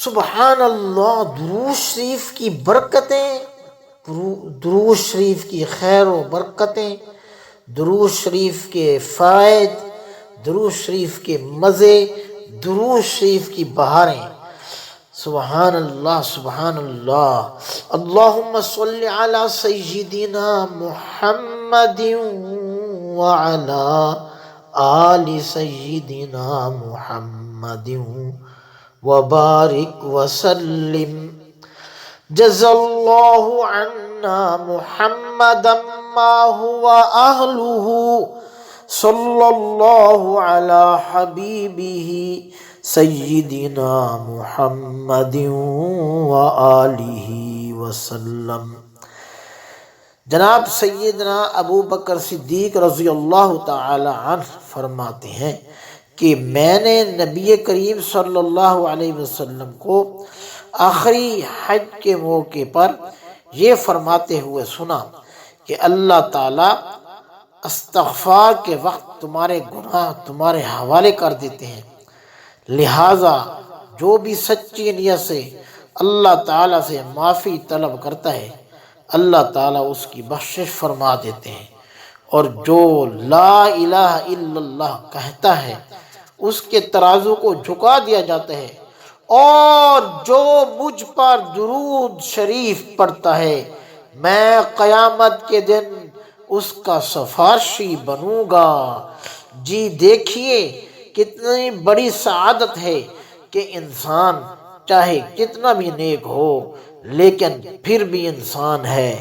سبحان اللہ، درود شریف کی برکتیں، درود شریف کی خیر و برکتیں، درود شریف کے فوائد، درود شریف کے مزے، درود شریف کی بہاریں۔ سبحان اللہ سبحان اللہ۔ اللہم صلی علی سیدنا محمد وعلی آل سیدنا محمد وبارک وسلم۔ جزا اللہ عنا محمدا ما هو اہلہ، صلی اللہ علی حبیبہ سیدنا محمد وآلہ وسلم۔ جناب سیدنا ابو بکر صدیق رضی اللہ تعالی عنہ فرماتے ہیں کہ میں نے نبی کریم صلی اللہ علیہ وسلم کو آخری حج کے موقع پر یہ فرماتے ہوئے سنا کہ اللہ تعالیٰ استغفار کے وقت تمہارے گناہ تمہارے حوالے کر دیتے ہیں، لہٰذا جو بھی سچی نیت سے اللہ تعالیٰ سے معافی طلب کرتا ہے اللہ تعالیٰ اس کی بخشش فرما دیتے ہیں، اور جو لا الہ الا اللہ کہتا ہے اس کے ترازو کو جھکا دیا جاتا ہے، اور جو مجھ پر درود شریف پڑھتا ہے میں قیامت کے دن اس کا سفارشی بنوں گا۔ جی دیکھیے کتنی بڑی سعادت ہے کہ انسان چاہے کتنا بھی نیک ہو لیکن پھر بھی انسان ہے،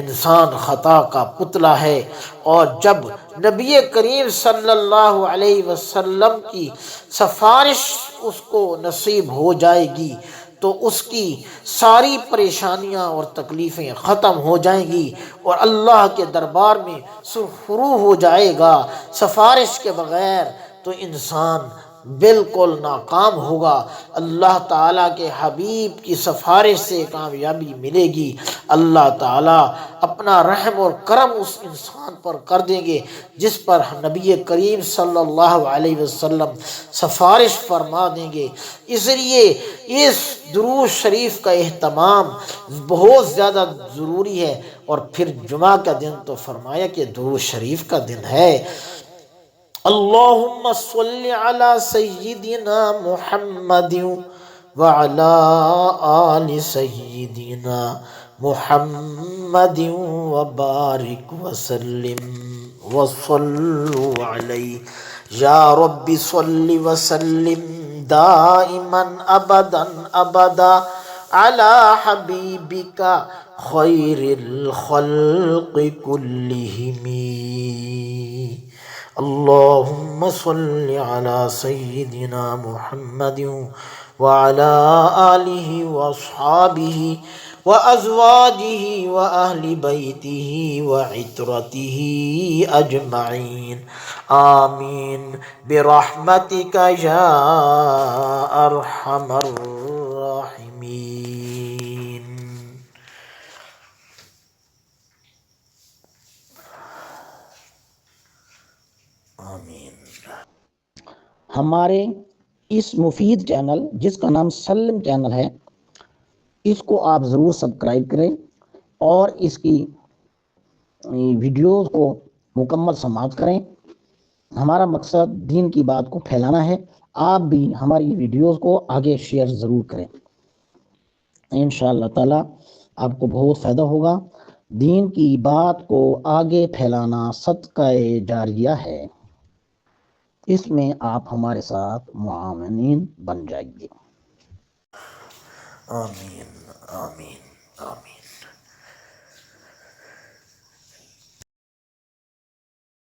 انسان خطا کا پتلا ہے، اور جب نبی کریم صلی اللہ علیہ وسلم کی سفارش اس کو نصیب ہو جائے گی تو اس کی ساری پریشانیاں اور تکلیفیں ختم ہو جائیں گی اور اللہ کے دربار میں سرخرو ہو جائے گا۔ سفارش کے بغیر تو انسان بالکل ناکام ہوگا، اللہ تعالیٰ کے حبیب کی سفارش سے کامیابی ملے گی۔ اللہ تعالیٰ اپنا رحم اور کرم اس انسان پر کر دیں گے جس پر نبی کریم صلی اللہ علیہ وسلم سفارش فرما دیں گے۔ اس لیے اس درود شریف کا اہتمام بہت زیادہ ضروری ہے، اور پھر جمعہ کا دن تو فرمایا کہ درود شریف کا دن ہے۔ اللہم صلی علی سیدنا محمد وعلی آل سیدنا محمد وبارک وسلم وصلوا علیہ یا رب صلی وسلم دائما ابدا ابدا علی حبیبک خیر الخلق کلہم۔ اللہم صلی علی سیدنا محمد وعلی آلہ واصحابہ وازواجہ واہل بیتہ وعترتہ اجمعین، آمین برحمتک یا ارحم الراحمین۔ ہمارے اس مفید چینل جس کا نام سلم چینل ہے اس کو آپ ضرور سبسکرائب کریں اور اس کی ویڈیوز کو مکمل سماعت کریں۔ ہمارا مقصد دین کی بات کو پھیلانا ہے، آپ بھی ہماری ویڈیوز کو آگے شیئر ضرور کریں، انشاءاللہ تعالی آپ کو بہت فائدہ ہوگا۔ دین کی بات کو آگے پھیلانا صدقہ جاریہ ہے، اس میں آپ ہمارے ساتھ معاونین بن جائیے۔ آمین آمین۔